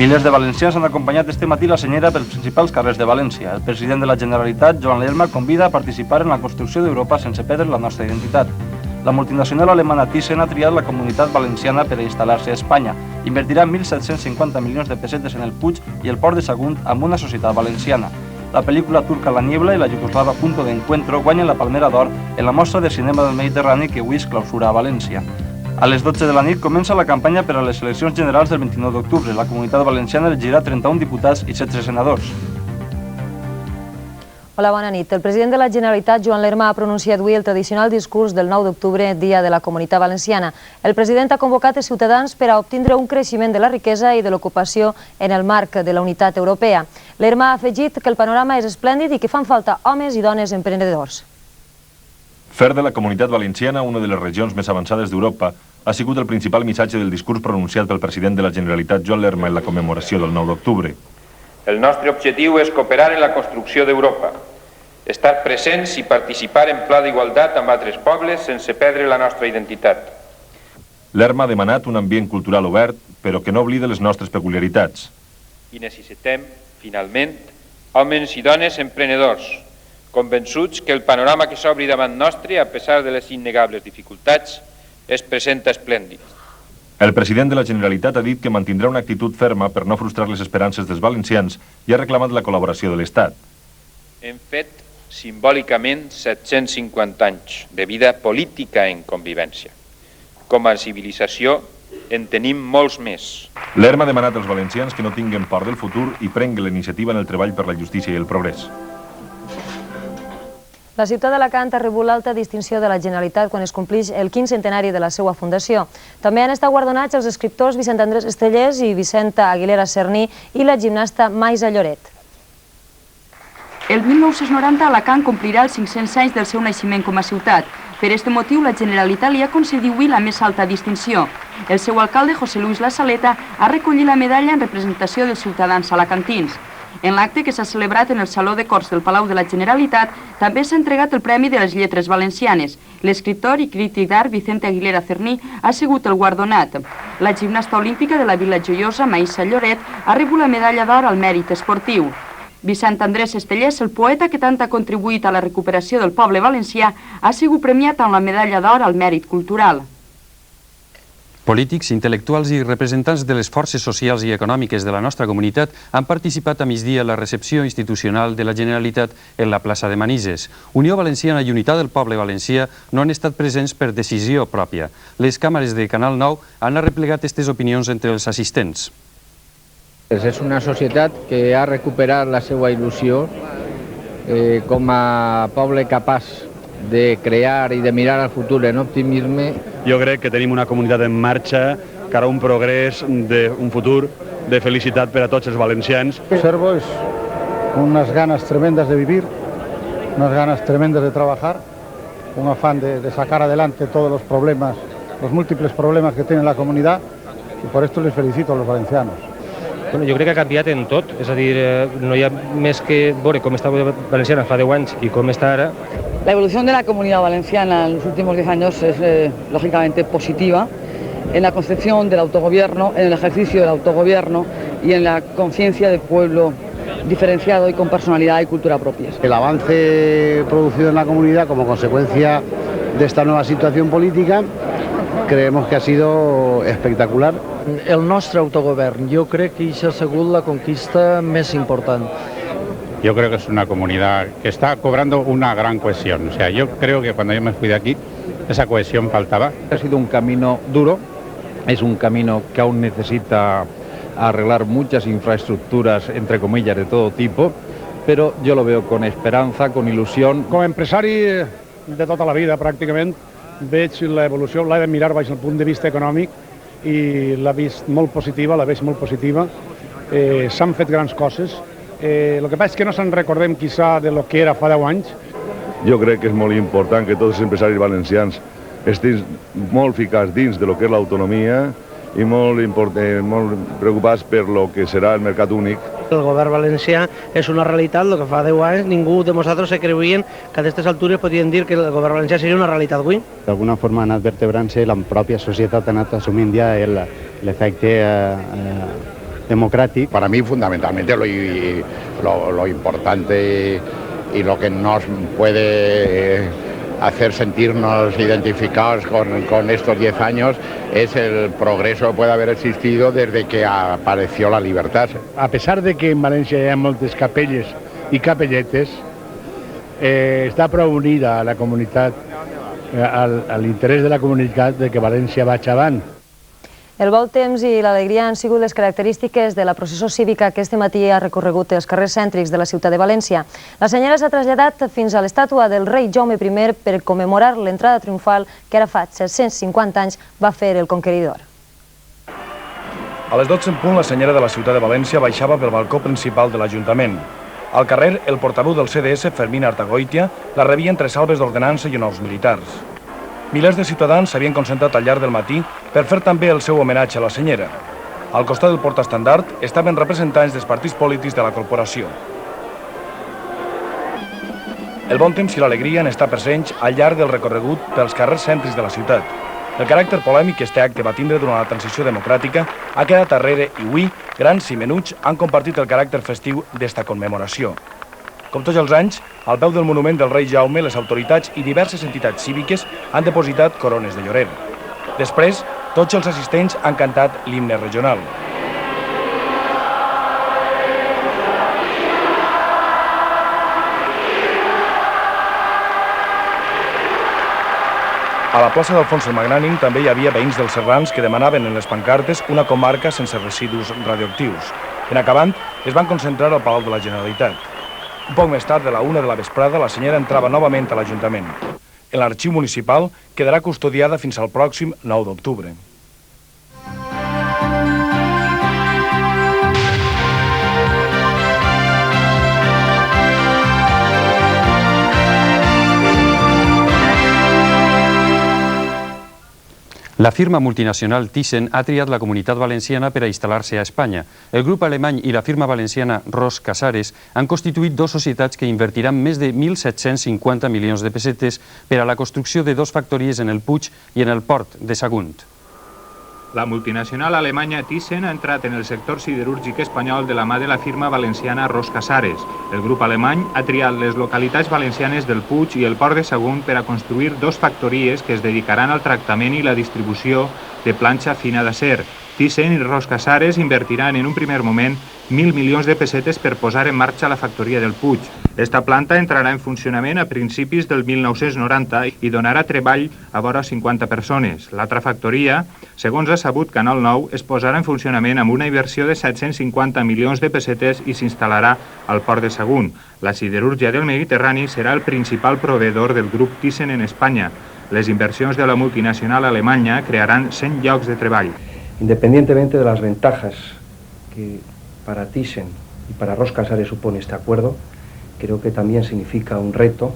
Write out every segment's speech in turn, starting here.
Milers de valencians han acompanyat este matí la senyera pels principals carrers de València. El president de la Generalitat, Joan Lerma, convida a participar en la construcció d'Europa sense perdre la nostra identitat. La multinacional alemana Thyssen ha triat la comunitat valenciana per a instal·lar-se a Espanya. Invertirà 1.750 milions de pessetes en el Puig i el port de Sagunt amb una societat valenciana. La pel·lícula turca La Niebla i la jugoslava Punto de Encuentro guanyen la Palmera d'Or en la mostra de cinema del Mediterrani que avui es clausura a València. A les 12 de la nit comença la campanya per a les eleccions generals del 29 d'octubre. La Comunitat Valenciana elegirà 31 diputats i 16 senadors. Hola, bona nit. El president de la Generalitat, Joan Lerma, ha pronunciat avui el tradicional discurs del 9 d'octubre, Dia de la Comunitat Valenciana. El president ha convocat els ciutadans per a obtindre un creixement de la riquesa i de l'ocupació en el marc de la unitat europea. Lerma ha afegit que el panorama és esplèndid i que fan falta homes i dones emprenedors. Fer de la Comunitat Valenciana una de les regions més avançades d'Europa ha sigut el principal missatge del discurs pronunciat pel president de la Generalitat, Joan Lerma, en la commemoració del 9 d'octubre. El nostre objectiu és cooperar en la construcció d'Europa, estar presents i participar en pla d'igualtat amb altres pobles sense perdre la nostra identitat. Lerma ha demanat un ambient cultural obert, però que no oblida les nostres peculiaritats. I necessitem, finalment, homes i dones emprenedors, convençuts que el panorama que s'obri davant nostre, a pesar de les innegables dificultats, es presenta esplèndid. El president de la Generalitat ha dit que mantindrà una actitud ferma per no frustrar les esperances dels valencians i ha reclamat la col·laboració de l'Estat. Hem fet simbòlicament 750 anys de vida política en convivència. Com a civilització en tenim molts més. Lerma ha demanat als valencians que no tinguin por del futur i prenguen la iniciativa en el treball per la justícia i el progrés. La ciutat d'Alacant ha rebut l'alta distinció de la Generalitat quan es complix el 15 centenari de la seva fundació. També han estat guardonats els escriptors Vicent Andrés Estellés i Vicenta Aguilera Cerní i la gimnasta Maisa Lloret. El 1990 Alacant complirà els 500 anys del seu naixement com a ciutat. Per aquest motiu, la Generalitat li ha concedit avui la més alta distinció. El seu alcalde, José Luis La Saleta, ha recollit la medalla en representació dels ciutadans alacantins. En l'acte que s'ha celebrat en el Saló de Corts del Palau de la Generalitat també s'ha entregat el Premi de les Lletres Valencianes. L'escriptor i crític d'art Vicente Aguilera Cerní ha sigut el guardonat. La gimnasta olímpica de la Vila Joiosa, Maisa Lloret, ha rebut la medalla d'or al mèrit esportiu. Vicent Andrés Estellés, el poeta que tant ha contribuït a la recuperació del poble valencià, ha sigut premiat amb la medalla d'or al mèrit cultural. Polítics, intel·lectuals i representants de les forces socials i econòmiques de la nostra comunitat han participat a migdia a la recepció institucional de la Generalitat en la plaça de Manises. Unió Valenciana i Unitat del Poble Valencià no han estat presents per decisió pròpia. Les càmeres de Canal 9 han arreplegat aquestes opinions entre els assistents. És una societat que ha recuperat la seva il·lusió com a poble capaç de crear i de mirar al futur en optimisme. Jo crec que tenim una comunitat en marxa cara a un progrés, un futur de felicitat per a tots els valencians. Observo unas ganas tremendas de vivir, unas ganas tremendas de trabajar, un afán de sacar adelante todos los problemas, los múltiples problemas que tiene la comunidad, y por esto les felicito a los valencianos. Bueno, jo crec que ha canviat en tot, és a dir, no hi ha més que veure com estava Valenciana fa 10 anys i com està ara. La evolución de la Comunidad Valenciana en los últimos 10 años es lógicamente positiva en la concepción del autogobierno, en el ejercicio del autogobierno y en la conciencia del pueblo diferenciado y con personalidad y cultura propias. El avance producido en la comunidad como consecuencia de esta nueva situación política creemos que ha sido espectacular. El nostre autogovern, jo crec que això ha sigut la conquista més important. Yo creo que es una comunidad que está cobrando una gran cohesión. O sea, yo creo que cuando yo me fui de aquí, esa cohesión faltaba. Ha sido un camino duro, es un camino que aún necesita arreglar muchas infraestructuras, entre comillas, de todo tipo, pero yo lo veo con esperanza, con ilusión. Com a empresari de tota la vida, pràcticament, veig l'evolució, l'he de mirar baix el punt de vista econòmic i l'he vist molt positiva, la veig molt positiva. S'han fet grans coses. El que passa és que no se'n recordem quizá de lo que era fa 10 anys. Jo crec que és molt important que tots els empresaris valencians estiguin molt ficats dins de lo que és l'autonomia i molt preocupats per lo que serà el mercat únic. El govern valencià és una realitat, el que fa 10 anys ningú de nosaltres se creuien que a aquestes altures podien dir que el govern valencià seria una realitat avui. D'alguna forma ha anat vertebrant-se, la pròpia societat ha anat assumint ja l'efecte democrático. Para mí, fundamentalmente, lo importante y lo que nos puede hacer sentirnos identificados con estos 10 años es el progreso que puede haber existido desde que apareció la libertad. A pesar de que en València hi ha moltes capelles i capelletes, està prou unida a la comunitat, a l'interès de la comunitat de que València vagi avant. El bon temps i l'alegria han sigut les característiques de la processó cívica que este matí ha recorregut els carrers cèntrics de la ciutat de València. La senyora s'ha traslladat fins a l'estàtua del rei Jaume I per commemorar l'entrada triomfal que ara fa 750 anys va fer el conqueridor. A les 12 en punt, la senyora de la ciutat de València baixava pel balcó principal de l'Ajuntament. Al carrer, el portaveu del CDS, Fermín Artagoitia, la rebia entre salves d'ordenança i honors militars. Milers de ciutadans s'havien concentrat al llarg del matí per fer també el seu homenatge a la senyera. Al costat del portaestandard estaven representants dels partits polítics de la corporació. El bon temps i l'alegria han estat presents al llarg del recorregut pels carrers cèntrics de la ciutat. El caràcter polèmic que este acte va tindre durant la transició democràtica ha quedat darrere i avui grans i menuts han compartit el caràcter festiu d'esta commemoració. Com tots els anys, al peu del monument del rei Jaume, les autoritats i diverses entitats cíviques han depositat corones de llorer. Després, tots els assistents han cantat l'himne regional. A la plaça d'Alfons el Magnànim també hi havia veïns dels serrans que demanaven en les pancartes una comarca sense residus radioactius. En acabant, es van concentrar al Palau de la Generalitat. Un poc més tard, de la 1 de la vesprada, la senyora entrava novament a l'Ajuntament. En l'arxiu municipal quedarà custodiada fins al pròxim 9 d'octubre. La firma multinacional Thyssen ha triat la Comunitat Valenciana per a instal·lar-se a Espanya. El grup alemany i la firma valenciana Ros Casares han constituït dues societats que invertiran més de 1.750 milions de pessetes per a la construcció de dues factories en el Puig i en el port de Sagunt. La multinacional alemanya Thyssen ha entrat en el sector siderúrgic espanyol de la mà de la firma valenciana Ros Casares. El grup alemany ha triat les localitats valencianes del Puig i el port de Sagunt per a construir dues factories que es dedicaran al tractament i la distribució de planxa fina d'acer. Thyssen i Ros Casares invertiran en un primer moment 1.000 milions de pessetes per posar en marxa la factoria del Puig. Esta planta entrarà en funcionament a principis del 1990 i donarà treball a vora 50 persones. L'altra factoria, segons ha sabut Canal 9, es posarà en funcionament amb una inversió de 750 milions de pessetes i s'instal·larà al port de Sagunt. La siderúrgia del Mediterrani serà el principal proveedor del grup Thyssen en Espanya. Les inversions de la multinacional alemanya crearan 100 llocs de treball. Independientemente de las ventajas que para Thyssen y para Ros Casares supone este acuerdo, creo que también significa un reto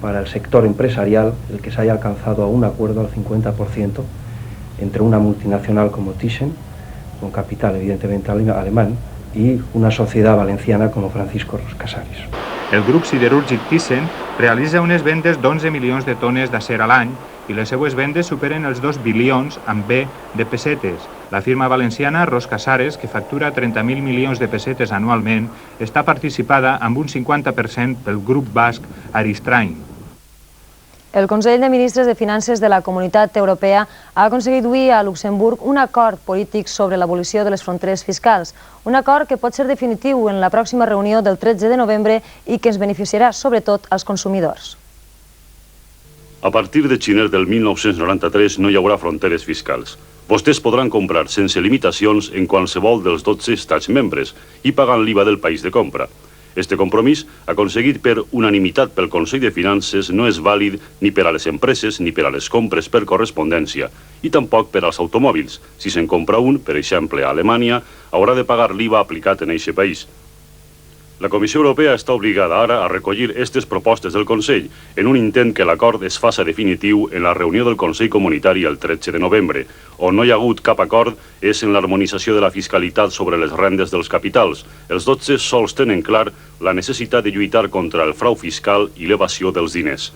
para el sector empresarial el que se haya alcanzado a un acuerdo al 50% entre una multinacional como Thyssen, con capital evidentemente alemán, y una sociedad valenciana como Francisco Ros Casares. El grup siderúrgic Thyssen realitza unes vendes d'11 milions de tones d'acer a l'any i les seues vendes superen els 2 bilions amb B de pessetes. La firma valenciana Ros Casares, que factura 30.000 milions de pessetes anualment, està participada amb un 50% pel grup basc Aristrain. El Consell de Ministres de Finances de la Comunitat Europea ha aconseguit avui a Luxemburg un acord polític sobre l'abolició de les fronteres fiscals, un acord que pot ser definitiu en la pròxima reunió del 13 de novembre i que ens beneficiarà sobretot als consumidors. A partir de gener del 1993 no hi haurà fronteres fiscals. Vostès podran comprar sense limitacions en qualsevol dels 12 estats membres i pagant l'IVA del país de compra. Este compromís, aconseguit per unanimitat pel Consell de Finances, no és vàlid ni per a les empreses ni per a les compres per correspondència i tampoc per als automòbils. Si se'n compra un, per exemple a Alemanya, haurà de pagar l'IVA aplicat en eixe país. La Comissió Europea està obligada ara a recollir aquestes propostes del Consell en un intent que l'acord es faça definitiu en la reunió del Consell Comunitari el 13 de novembre. On no hi ha hagut cap acord és en l'harmonització de la fiscalitat sobre les rendes dels capitals. Els 12 sols tenen clar la necessitat de lluitar contra el frau fiscal i l'evasió dels diners.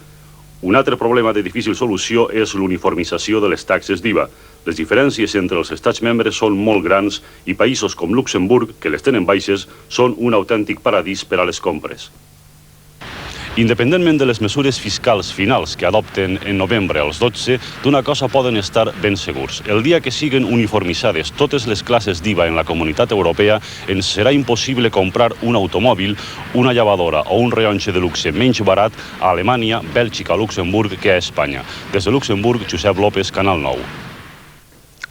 Un altre problema de difícil solució és l'uniformització de les taxes d'IVA. Les diferències entre els estats membres són molt grans i països com Luxemburg, que les tenen baixes, són un autèntic paradís per a les compres. Independentment de les mesures fiscals finals que adopten en novembre els 12, d'una cosa poden estar ben segurs. El dia que siguen uniformitzades totes les classes d'IVA en la Comunitat Europea, ens serà impossible comprar un automòbil, una llevadora o un rellotge de luxe menys barat a Alemanya, Bèlgica o Luxemburg que a Espanya. Des de Luxemburg, Josep López, Canal 9.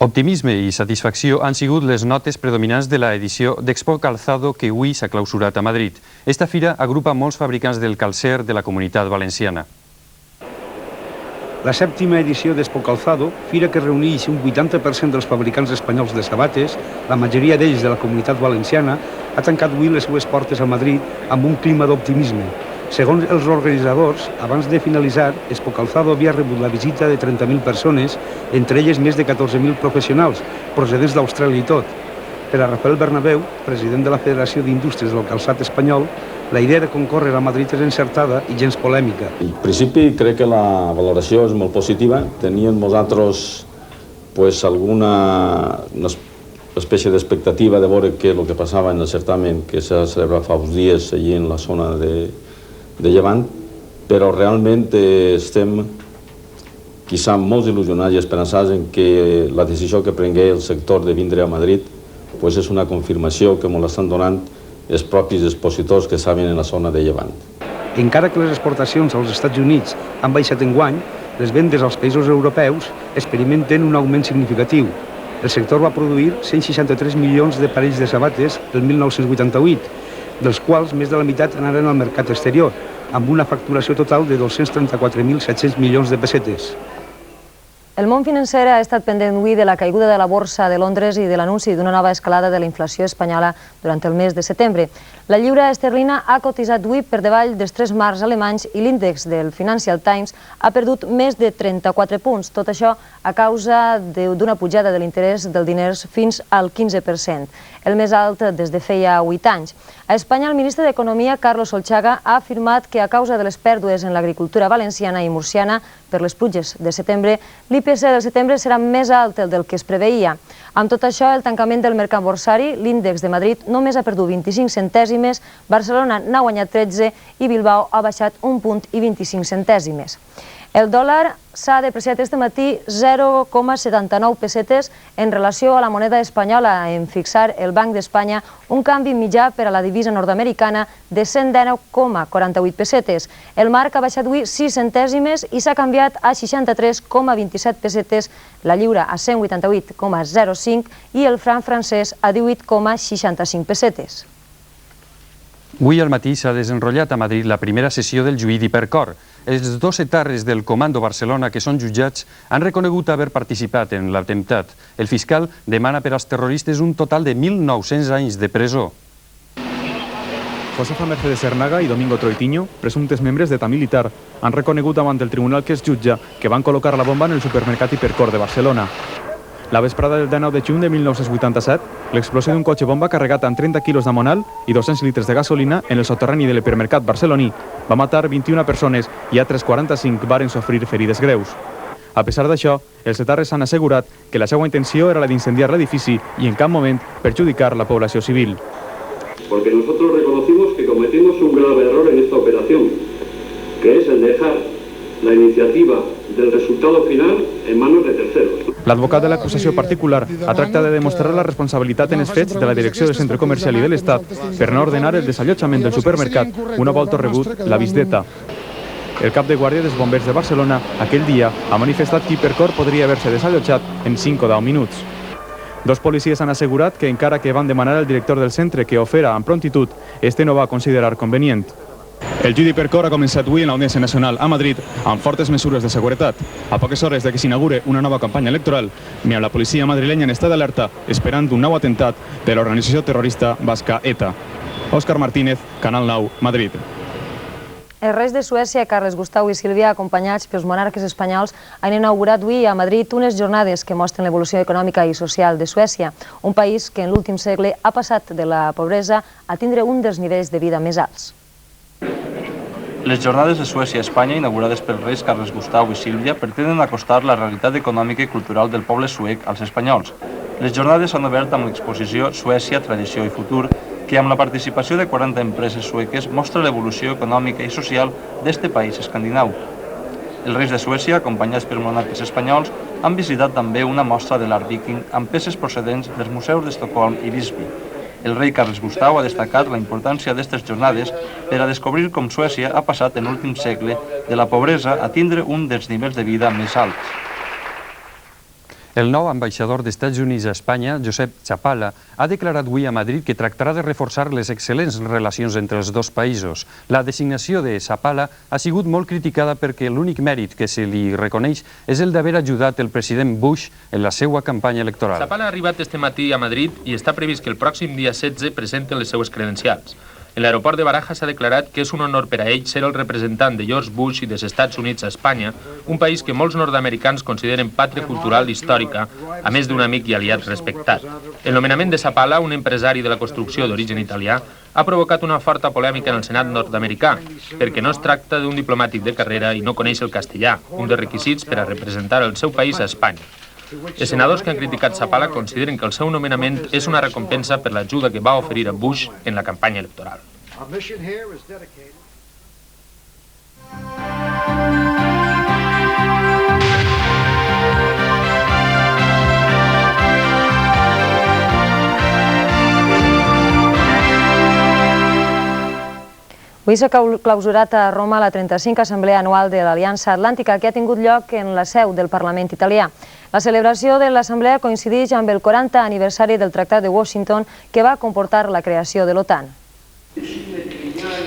Optimisme i satisfacció han sigut les notes predominants de l'edició d'Expo Calzado que avui s'ha clausurat a Madrid. Esta fira agrupa molts fabricants del calcer de la Comunitat Valenciana. La 7ª edició d'Expo Calzado, fira que reuneix un 80% dels fabricants espanyols de sabates, la majoria d'ells de la Comunitat Valenciana, ha tancat avui les seues portes a Madrid amb un clima d'optimisme. Segons els organitzadors, abans de finalitzar, Expo Calzado havia rebut la visita de 30.000 persones, entre elles més de 14.000 professionals, procedents d'Austràlia i tot. Per a Rafael Bernabéu, president de la Federació d'Indústries del Calçat Espanyol, la idea de concórrer a Madrid és encertada i gens polèmica. En principi crec que la valoració és molt positiva. Teníem nosaltres alguna espècie d'expectativa de veure què és el que passava en el certamen que s'ha celebrat fa uns dies allí en la zona de Llevant, però realment estem quizá molt il·lusionats i esperançats en que la decisió que prengué el sector de vindre a Madrid és una confirmació que ens l'estan donant els propis expositors que estaven en la zona de Llevant. Encara que les exportacions als Estats Units han baixat enguany, les vendes als països europeus experimenten un augment significatiu. El sector va produir 163 milions de parells de sabates el 1988, dels quals més de la meitat anaren al mercat exterior, amb una facturació total de 234.700 milions de pessetes. El món financer ha estat pendent avui de la caiguda de la borsa de Londres i de l'anunci d'una nova escalada de la inflació espanyola durant el mes de setembre. La lliura esterlina ha cotitzat avui per davall dels 3 marcs alemanys i l'índex del Financial Times ha perdut més de 34 punts. Tot això a causa d'una pujada de l'interès del diners fins al 15%, el més alt des de feia 8 anys. A Espanya, el ministre d'Economia, Carlos Solchaga, ha afirmat que a causa de les pèrdues en l'agricultura valenciana i murciana per les pluges de setembre, l'IPC del setembre serà més alt del que es preveia. Amb tot això, el tancament del mercat borsari, l'índex de Madrid només ha perdut 25 centèsimes, Barcelona n'ha guanyat 13 i Bilbao ha baixat 1 punt i 25 centèsimes. El dòlar s'ha depreciat este matí 0,79 pessetes en relació a la moneda espanyola, en fixar el Banc d'Espanya un canvi mitjà per a la divisa nord-americana de 119,48 pessetes. El marc ha baixat avui 6 centèsimes i s'ha canviat a 63,27 pessetes, la lliura a 188,05 i el franc francès a 18,65 pessetes. Avui al matí s'ha desenrotllat a Madrid la primera sessió del judici per cor. Els 2 etarres del Comando Barcelona que són jutjats han reconegut haver participat en l'atemptat. El fiscal demana per als terroristes un total de 1.900 anys de presó. Josefa Mercedes Hernaga i Domingo Troitiño, presumptes membres d'ETA militar, han reconegut davant el tribunal que es jutja que van col·locar la bomba en el supermercat Hipercor de Barcelona. La vesprada del 19 de juny de 1987, l'explosió d'un cotxe bomba carregat amb 30 quilos d'amonal i 200 litres de gasolina en el soterrani de l'hipermercat barceloní va matar 21 persones i altres 45 varen sofrir ferides greus. A pesar d'això, els etarres han assegurat que la seva intenció era la d'incendiar l'edifici i en cap moment perjudicar la població civil. Porque nosotros reconocimos que cometimos un grave error en esta operación, que es el dejar la iniciativa del resultado final en manos de terceros. L'advocat de l'acusació particular ha tractat de demostrar la responsabilitat en els fets de la direcció del centre comercial i de l'Estat per no ordenar el desallotjament del supermercat una volta rebut l'avís d'ETA. El cap de guàrdia dels bombers de Barcelona aquell dia ha manifestat que Hipercor podria haver-se desallotjat en 5 o 10 minuts. 2 policies han assegurat que encara que van demanar al director del centre que ho fera amb prontitud, este no va considerar convenient. El judici per cor ha començat avui en l'Audiència Nacional a Madrid amb fortes mesures de seguretat. A poques hores de que s'inaugure una nova campanya electoral, la policia madrilenya en estat d'alerta esperant un nou atemptat de l'organització terrorista basca ETA. Òscar Martínez, Canal 9, Madrid. Els reis de Suècia, Carles Gustau i Sílvia, acompanyats pels monarques espanyols, han inaugurat avui a Madrid unes jornades que mostren l'evolució econòmica i social de Suècia, un país que en l'últim segle ha passat de la pobresa a tindre un dels nivells de vida més alts. Les jornades de Suècia a Espanya, inaugurades pels reis Carles Gustau i Sílvia, pretenen acostar la realitat econòmica i cultural del poble suec als espanyols. Les jornades s'han obert amb l'exposició Suècia, Tradició i Futur, que amb la participació de 40 empreses sueques mostra l'evolució econòmica i social d'este país escandinau. Els reis de Suècia, acompanyats per monarques espanyols, han visitat també una mostra de l'art viking amb peces procedents dels museus d'Estocolm i Visby. El rei Carles Gustau ha destacat la importància d'aquestes jornades per a descobrir com Suècia ha passat en l'últim segle de la pobresa a tindre un dels nivells de vida més alts. El nou ambaixador d'Estats Units a Espanya, Josep Chapala, ha declarat avui a Madrid que tractarà de reforçar les excel·lents relacions entre els dos països. La designació de Chapala ha sigut molt criticada perquè l'únic mèrit que se li reconeix és el d'haver ajudat el president Bush en la seva campanya electoral. Chapala ha arribat este matí a Madrid i està previst que el pròxim dia 16 presenten les seues credencials. En l'aeroport de Barajas s'ha declarat que és un honor per a ell ser el representant de George Bush i dels Estats Units a Espanya, un país que molts nord-americans consideren pàtria cultural i històrica, a més d'un amic i aliat respectat. El nomenament de Chapala, un empresari de la construcció d'origen italià, ha provocat una forta polèmica en el Senat nord-americà, perquè no es tracta d'un diplomàtic de carrera i no coneix el castellà, un dels requisits per a representar el seu país a Espanya. Els senadors que han criticat Chapala consideren que el seu nomenament és una recompensa per l'ajuda que va oferir a Bush en la campanya electoral. Avui s'ha clausurat a Roma la 35a Assemblea Anual de l'Aliança Atlàntica, que ha tingut lloc en la seu del Parlament italià. La celebració de l'Assemblea coincideix amb el 40 aniversari del Tractat de Washington, que va comportar la creació de l'OTAN.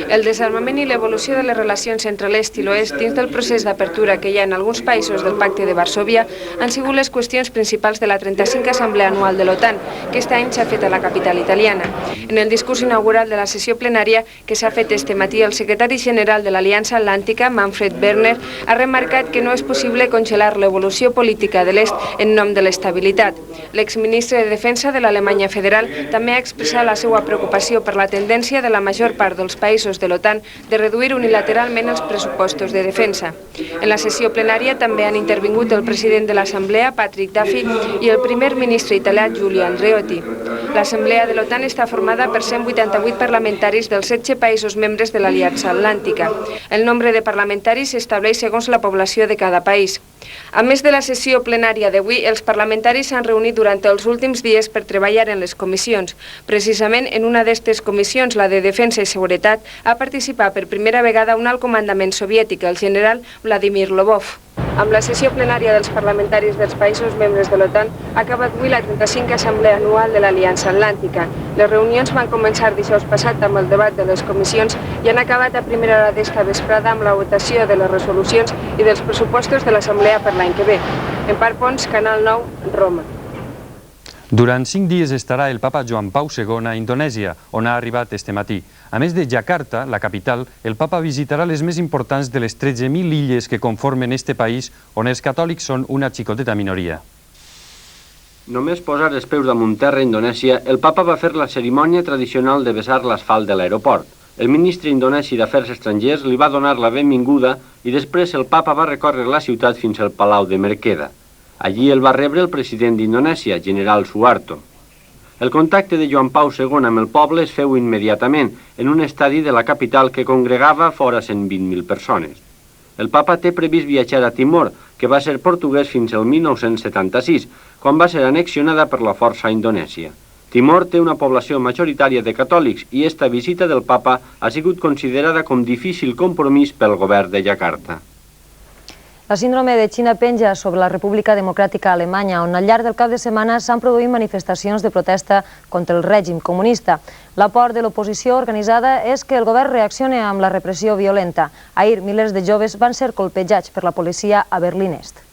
El desarmament i l'evolució de les relacions entre l'est i l'oest dins del procés d'apertura que hi ha en alguns països del Pacte de Varsòvia han sigut les qüestions principals de la 35a Assemblea Anual de l'OTAN, que aquest any s'ha fet a la capital italiana. En el discurs inaugural de la sessió plenària que s'ha fet este matí, el secretari general de l'Aliança Atlàntica, Manfred Werner, ha remarcat que no és possible congelar l'evolució política de l'est en nom de l'estabilitat. L'exministre de Defensa de l'Alemanya Federal també ha expressat la seva preocupació per la tendència de la major part dels països de l'OTAN de reduir unilateralment els pressupostos de defensa. En la sessió plenària també han intervingut el president de l'Assemblea, Patrick Duffy, i el primer ministre italià, Giulio Andreotti. L'Assemblea de l'OTAN està formada per 188 parlamentaris dels 16 països membres de l'Aliança Atlàntica. El nombre de parlamentaris s'estableix segons la població de cada país. A més de la sessió plenària d'avui, els parlamentaris s'han reunit durant els últims dies per treballar en les comissions. Precisament en una d'aquestes comissions, la de Defensa i Seguretat, ha participat per primera vegada un alt comandament soviètic, el general Vladimir Lobov. Amb la sessió plenària dels parlamentaris dels països membres de l'OTAN ha acabat avui la 35a Assemblea Anual de l'Aliança Atlàntica. Les reunions van començar dijous passat amb el debat de les comissions i han acabat a primera hora d'esta vesprada amb la votació de les resolucions i dels pressupostos de l'Assemblea per l'any que ve. En Parc Pons, Canal 9, Roma. Durant 5 dies estarà el papa Joan Pau II a Indonèsia, on ha arribat este matí. A més de Jakarta, la capital, el papa visitarà les més importants de les 13.000 illes que conformen este país, on els catòlics són una xicoteta minoria. Només posar els peus damunt terra a Indonèsia, el papa va fer la cerimònia tradicional de besar l'asfalt de l'aeroport. El ministre indonesi d'Afers Estrangers li va donar la benvinguda i després el papa va recórrer la ciutat fins al Palau de Merkeda. Allí el va rebre el president d'Indonèsia, general Suharto. El contacte de Joan Pau II amb el poble es feu immediatament en un estadi de la capital que congregava fora 120.000 persones. El papa té previst viatjar a Timor, que va ser portuguès fins al 1976, quan va ser annexionada per la força a Indonèsia. Timor té una població majoritària de catòlics i esta visita del papa ha sigut considerada com difícil compromís pel govern de Jakarta. La síndrome de Xina penja sobre la República Democràtica Alemanya, on al llarg del cap de setmana s'han produït manifestacions de protesta contra el règim comunista. L'aport de l'oposició organitzada és que el govern reaccioni amb la repressió violenta. Ahir, milers de joves van ser colpejats per la policia a Berlín Est.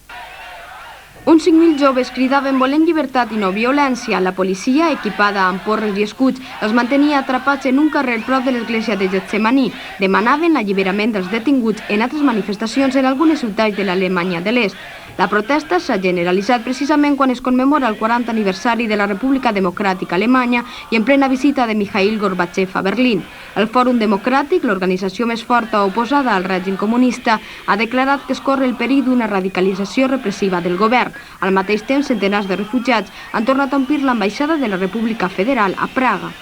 Uns 5.000 joves cridaven volent llibertat i no violència. La policia, equipada amb porres i escuts, els mantenia atrapats en un carrer prop de l'església de Getsemaní. Demanaven l'alliberament dels detinguts en altres manifestacions en algunes ciutats de l'Alemanya de l'Est. La protesta s'ha generalitzat precisament quan es commemora el 40 aniversari de la República Democràtica Alemanya i en plena visita de Mikhail Gorbachev a Berlín. El Fòrum Democràtic, l'organització més forta oposada al règim comunista, ha declarat que es corre el perill d'una radicalització repressiva del govern. Al mateix temps, centenars de refugiats han tornat a omplir l'ambaixada de la República Federal a Praga.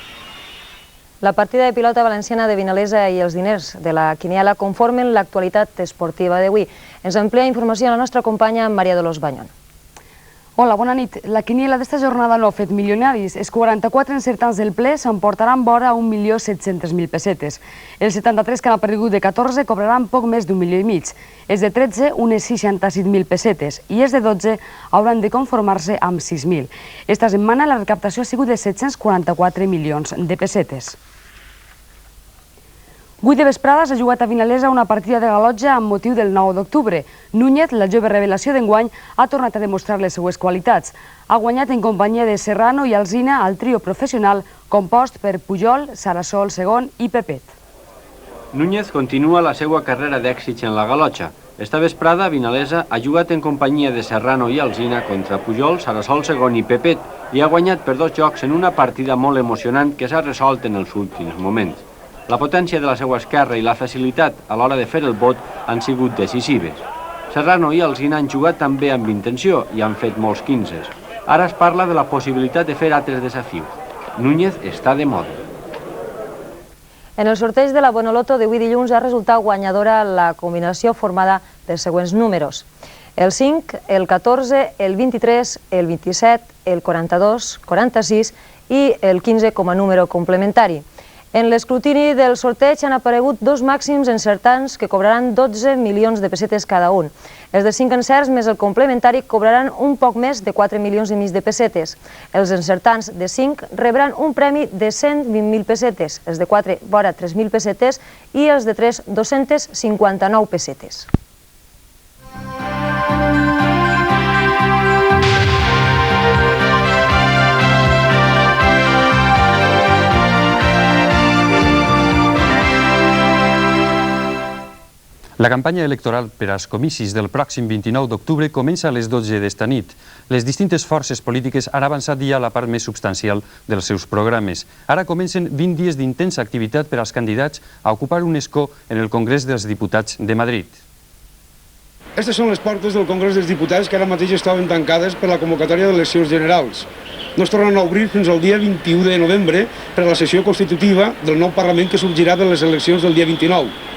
La partida de pilota valenciana de Vinalesa i els diners de la quiniela conformen l'actualitat esportiva d'avui. Ens amplia informació la nostra companya Maria Dolors Banyon. Hola, bona nit. La quiniela d'esta jornada no ha fet milionaris. Els 44 encertants del ple s'emportaran vora 1.700.000 pessetes. Els 73 que han perdut de 14 cobraran poc més d'1,5 milió. Els de 13, unes 67.000 pessetes. I els de 12 hauran de conformar-se amb 6.000. Esta setmana la recaptació ha sigut de 744 milions de pessetes. 8 de vesprada s'ha jugat a Vinalesa una partida de galotja amb motiu del 9 d'octubre. Núñez, la jove revelació d'enguany, ha tornat a demostrar les seues qualitats. Ha guanyat en companyia de Serrano i Alsina al trio professional compost per Pujol, Sarasol II i Pepet. Núñez continua la seva carrera d'èxits en la galotxa. Esta vesprada, Vinalesa ha jugat en companyia de Serrano i Alsina contra Pujol, Sarasol II i Pepet i ha guanyat per 2 jocs en una partida molt emocionant que s'ha resolt en els últims moments. La potència de la seva esquerra i la facilitat a l'hora de fer el vot han sigut decisives. Serrano i Alsina han jugat també amb intenció i han fet molts 15. Ara es parla de la possibilitat de fer altres desafius. Núñez està de moda. En el sorteig de la Bonoloto d'avui dilluns ha resultat guanyadora la combinació formada pels següents números: el 5, el 14, el 23, el 27, el 42, 46 i el 15 com a número complementari. En l'escrutini del sorteig han aparegut 2 màxims encertants que cobraran 12 milions de pessetes cada un. Els de 5 encerts més el complementari cobraran un poc més de 4 milions i mig de pessetes. Els encertants de 5 rebran un premi de 120.000 pessetes, els de 4 vora 3.000 pessetes i els de 3 259 pessetes. La campanya electoral per als comicis del pròxim 29 d'octubre comença a les 12 d'esta nit. Les distintes forces polítiques han avançat ja la part més substancial dels seus programes. Ara comencen 20 dies d'intensa activitat per als candidats a ocupar un escó en el Congrés dels Diputats de Madrid. Aquestes són les portes del Congrés dels Diputats que ara mateix estaven tancades per la convocatòria d'eleccions generals. No es tornen a obrir fins al dia 21 de novembre per a la sessió constitutiva del nou Parlament que sorgirà de les eleccions del dia 29.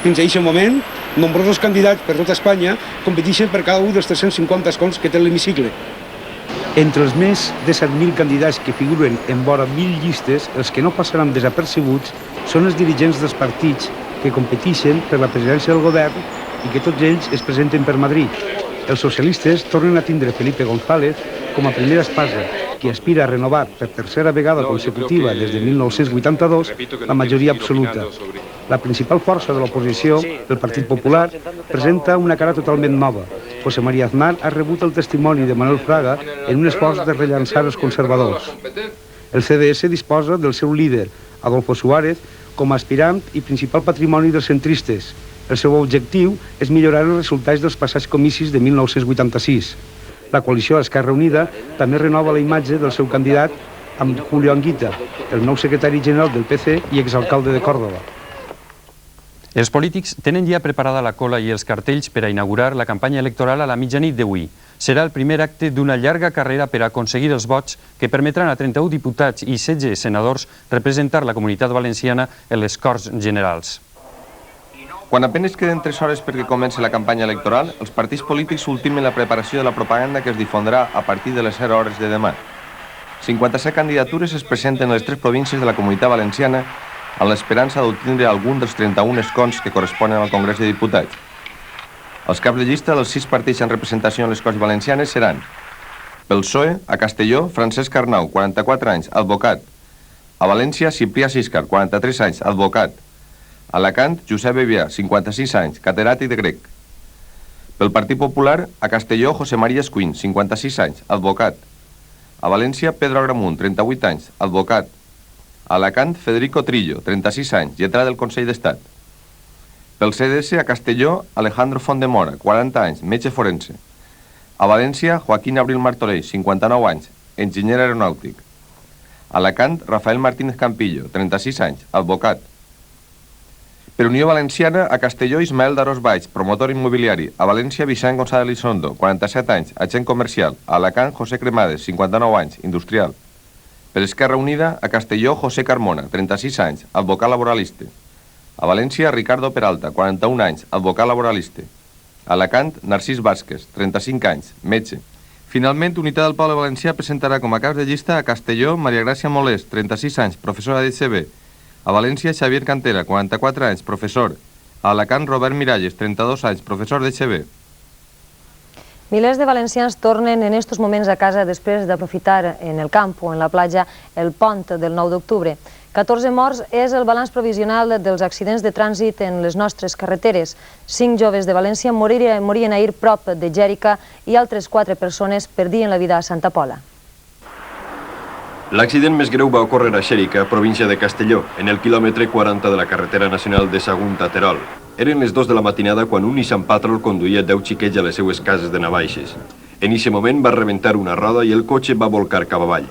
Fins a aquest moment, nombrosos candidats per tota Espanya competeixen per cada un dels 350 escons que té l'hemicicle. Entre els més de 7.000 candidats que figuren en vora 1.000 llistes, els que no passaran desapercebuts són els dirigents dels partits que competeixen per la presidència del govern i que tots ells es presenten per Madrid. Els socialistes tornen a tindre Felipe González com a primera espasa, qui aspira a renovar per tercera vegada consecutiva des de 1982 la majoria absoluta. La principal força de l'oposició, el Partit Popular, presenta una cara totalment nova. José María Aznar ha rebut el testimoni de Manuel Fraga en un esforç de rellançar els conservadors. El CDS disposa del seu líder, Adolfo Suárez, com a aspirant i principal patrimoni dels centristes. El seu objectiu és millorar els resultats dels passats comicis de 1986. La coalició Esquerra Unida també renova la imatge del seu candidat amb Julio Anguita, el nou secretari general del PC i exalcalde de Còrdova. Els polítics tenen ja preparada la cola i els cartells per a inaugurar la campanya electoral a la mitjanit d'avui. Serà el primer acte d'una llarga carrera per a aconseguir els vots que permetran a 31 diputats i 16 senadors representar la Comunitat Valenciana en les Corts Generals. Quan apenas queden 3 hores perquè comenci la campanya electoral, els partits polítics ultimen la preparació de la propaganda que es difondrà a partir de les 0 hores de demà. 57 candidatures es presenten a les 3 províncies de la Comunitat Valenciana amb l'esperança d'obtindre algun dels 31 escons que corresponen al Congrés de Diputats. Els caps de llista dels 6 partits en representació en les Corts Valencianes seran: pel PSOE, a Castelló, Francesc Arnau, 44 anys, advocat; a València, Ciprià Siscar, 43 anys, advocat; a Alacant, Josep Bevià, 56 anys, catedràtic de grec; pel Partit Popular, a Castelló, José María Escuín, 56 anys, advocat; a València, Pedro Agramunt, 38 anys, advocat; a Alacant, Federico Trillo, 36 anys, lletrat del Consell d'Estat; pel CDS, a Castelló, Alejandro Fondemora, 40 anys, metge forense; a València, Joaquín Abril Martorell, 59 anys, enginyer aeronàutic; a Alacant, Rafael Martínez Campillo, 36 anys, advocat; Per Unió Valenciana, a Castelló, Ismael d'Aros Baix, promotor immobiliari. A València, Vicent González Elizondo, 47 anys, agent comercial. A Alacant, José Cremades, 59 anys, industrial. Per Esquerra Unida, a Castelló, José Carmona, 36 anys, advocat laboralista. A València, Ricardo Peralta, 41 anys, advocat laboralista. A Alacant, Narcís Vázquez, 35 anys, metge. Finalment, Unitat del Poble Valencià presentarà com a caps de llista a Castelló, Maria Gràcia Molés, 36 anys, professora d'ECB. A València, Xavier Cantera, 44 anys, professor. A Alacant, Robert Miralles, 32 anys, professor d'ECB. Milers de valencians tornen en estos moments a casa després d'aprofitar en el camp o en la platja el pont del 9 d'octubre. 14 morts és el balanç provisional dels accidents de trànsit en les nostres carreteres. 5 joves de València morien ahir prop de Gèrica i altres 4 persones perdien la vida a Santa Pola. L'accident més greu va ocórrer a Xèrica, província de Castelló, en el quilòmetre 40 de la carretera nacional de Sagunt a Terol. Eren les 2 de la matinada quan un Nissan Patrol conduïa 10 xiquets a les seues cases de Navaixes. En aquest moment va rebentar una roda i el cotxe va volcar cap avall.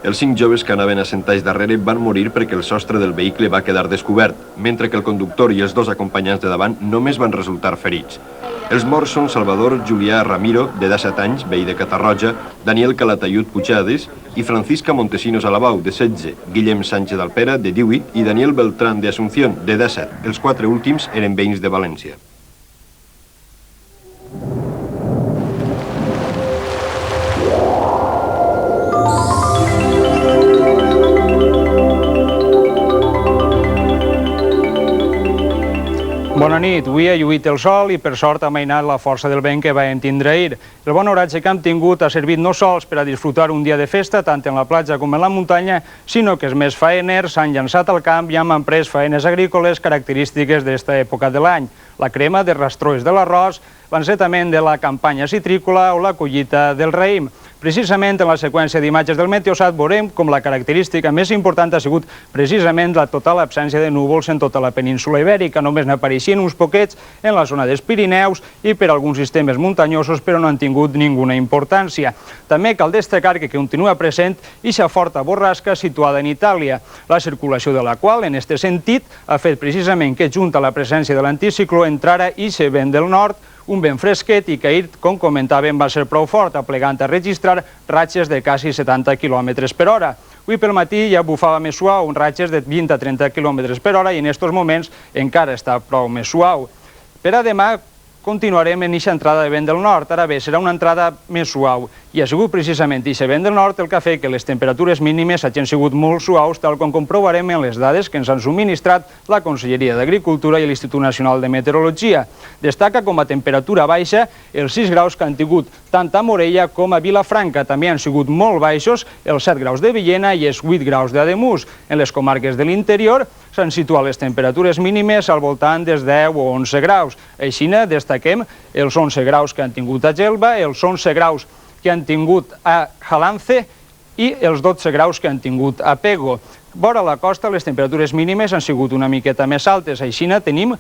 Els 5 joves que anaven assentats darrere van morir perquè el sostre del vehicle va quedar descobert, mentre que el conductor i els 2 acompanyants de davant només van resultar ferits. Els morts són Salvador Julià Ramiro, de 17 anys, veí de Catarroja, Daniel Calatayud Puigades i Francisca Montesinos Alabau, de 16, Guillem Sánchez Alpera, de 18, i Daniel Beltrán de Asunción, de 17. Els 4 últims eren veïns de València. Bona nit. Avui ha lluït el sol i per sort ha mainat la força del vent que vam tindre ahir. El bon oratge que hem tingut ha servit no sols per a disfrutar un dia de festa, tant en la platja com en la muntanya, sinó que els més faeners s'han llançat al camp i han emprès faenes agrícoles característiques d'esta època de l'any. La crema de rastrois de l'arròs, l'encetament de la campanya citrícola o la collita del raïm. Precisament en la seqüència d'imatges del Meteosat veurem com la característica més important ha sigut precisament la total absència de núvols en tota la península ibèrica. Només n'apareixien uns poquets en la zona dels Pirineus i per alguns sistemes muntanyosos, però no han tingut ninguna importància. També cal destacar que continua present ixa forta borrasca situada en Itàlia, la circulació de la qual, en este sentit, ha fet precisament que, junt a la presència de l'anticicló, entrara ixe vent del nord, un vent fresquet i que ahir, com comentàvem, va ser prou fort, aplegant a registrar ratxes de quasi 70 km per hora. Avui pel matí ja bufava més suau, ratxes de 20 a 30 km per hora i en aquests moments encara està prou més suau. Per a demà continuarem en eixa entrada de vent del nord. Ara bé, serà una entrada més suau i ha sigut precisament eixe vent del nord el que ha fet que les temperatures mínimes hagin sigut molt suaus, tal com comprovarem en les dades que ens han subministrat la Conselleria d'Agricultura i l'Institut Nacional de Meteorologia. Destaca com a temperatura baixa els 6 graus que han tingut tant a Morella com a Vilafranca. També han sigut molt baixos els 7 graus de Villena i els 8 graus d'Ademús. En les comarques de l'interior s'han situat les temperatures mínimes al voltant dels 10 o 11 graus. Així destaquem els 11 graus que han tingut a Gelba, els 11 graus que han tingut a Jalance i els 12 graus que han tingut a Pego. Vora la costa les temperatures mínimes han sigut una miqueta més altes. Així tenim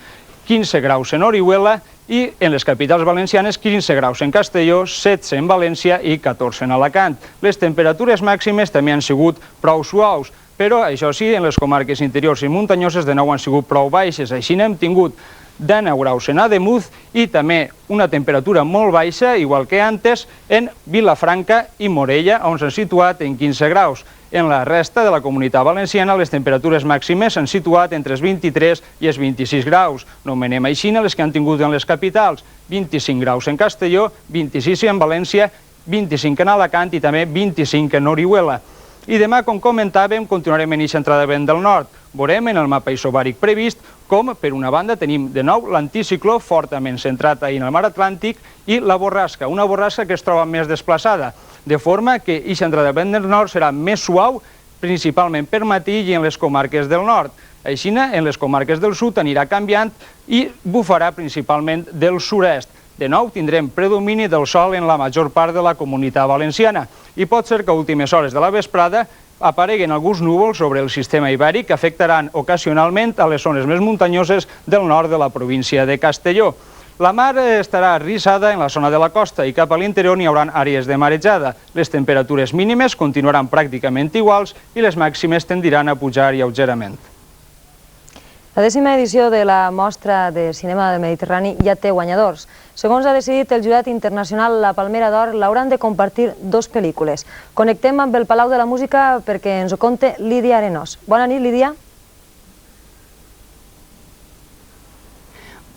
15 graus en Orihuela i en les capitals valencianes 15 graus en Castelló, 16 en València i 14 en Alacant. Les temperatures màximes també han sigut prou suaus, però això sí, en les comarques interiors i muntanyoses de nou han sigut prou baixes. Així hem tingut 19 graus en Ademús i també una temperatura molt baixa, igual que antes, en Vilafranca i Morella, on s'han situat en 15 graus. En la resta de la Comunitat Valenciana les temperatures màximes s'han situat entre els 23 i els 26 graus. Nomenem així les que han tingut en les capitals: 25 graus en Castelló, 26 en València, 25 en Alacant i també 25 en Orihuela. I demà, com comentàvem, continuarem en eixa entrada de vent del nord. Veurem en el mapa isobàric previst com, per una banda, tenim de nou l'anticicló fortament centrat en el mar Atlàntic i la borrasca, una borrasca que es troba més desplaçada, de forma que eixa entrada de vent del nord serà més suau, principalment per matí i en les comarques del nord. Així, en les comarques del sud anirà canviant i bufarà principalment del sud-est. De nou tindrem predomini del sol en la major part de la Comunitat Valenciana i pot ser que a últimes hores de la vesprada apareguen alguns núvols sobre el sistema ibèric que afectaran ocasionalment a les zones més muntanyoses del nord de la província de Castelló. La mar estarà rissada en la zona de la costa i cap a l'interior n'hi haurà àrees de marejada. Les temperatures mínimes continuaran pràcticament iguals i les màximes tendiran a pujar lleugerament. La 10ª edició de la Mostra de Cinema del Mediterrani ja té guanyadors. Segons ha decidit el jurat internacional, la Palmera d'Or l'hauran de compartir 2 pel·lícules. Connectem amb el Palau de la Música perquè ens ho conta Lídia Arenós. Bona nit, Lídia.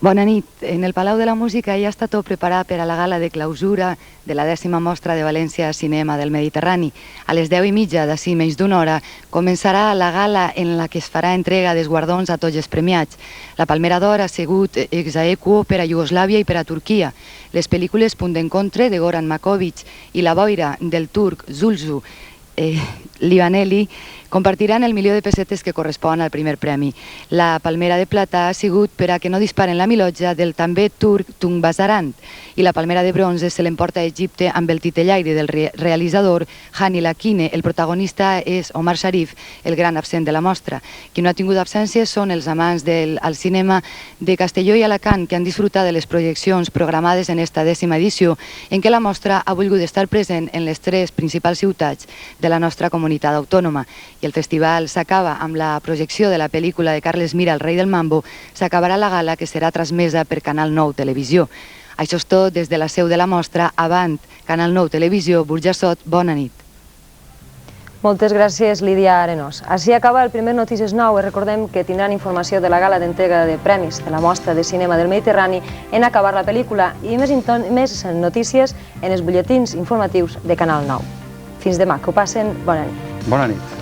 Bona nit. En el Palau de la Música ja està tot preparat per a la gala de clausura de la 10ª Mostra de València Cinema del Mediterrani. A les 10:30, d'ací menys d'una hora, començarà la gala en la que es farà entrega dels guardons a tots els premiats. La Palmera d'Or ha sigut ex aequo per a Iugoslàvia i per a Turquia. Les pel·lícules Punt d'encontre, de Goran Makovic, i La boira, del turc Zulzu Livaneli, compartiran el milió de pessetes que correspon al primer premi. La Palmera de Plata ha sigut per a que no disparen la milotja del també turc Tungbasarant, i la Palmera de Bronze se l'emporta a Egipte amb el titellaire del realitzador Hani Lakine. El protagonista és Omar Sharif, el gran absent de la mostra. Qui no ha tingut absències són els amants del cinema de Castelló i Alacant, que han disfrutat de les projeccions programades en esta 10ª edició, en què la mostra ha volgut estar present en les 3 principals ciutats de la nostra comunitat autònoma. I el festival s'acaba amb la projecció de la pel·lícula de Carles Mira, El rei del mambo. S'acabarà la gala, que serà transmesa per Canal 9 Televisió. Això és tot des de la seu de la mostra. Avant, Canal 9 Televisió, Burjassot, bona nit. Moltes gràcies, Lídia Arenós. Així acaba el primer Notícies 9. Recordem que tindran informació de la gala d'entrega de premis de la Mostra de Cinema del Mediterrani en acabar la pel·lícula i més notícies en els butlletins informatius de Canal 9. Fins demà, que ho passen bona nit. Bona nit.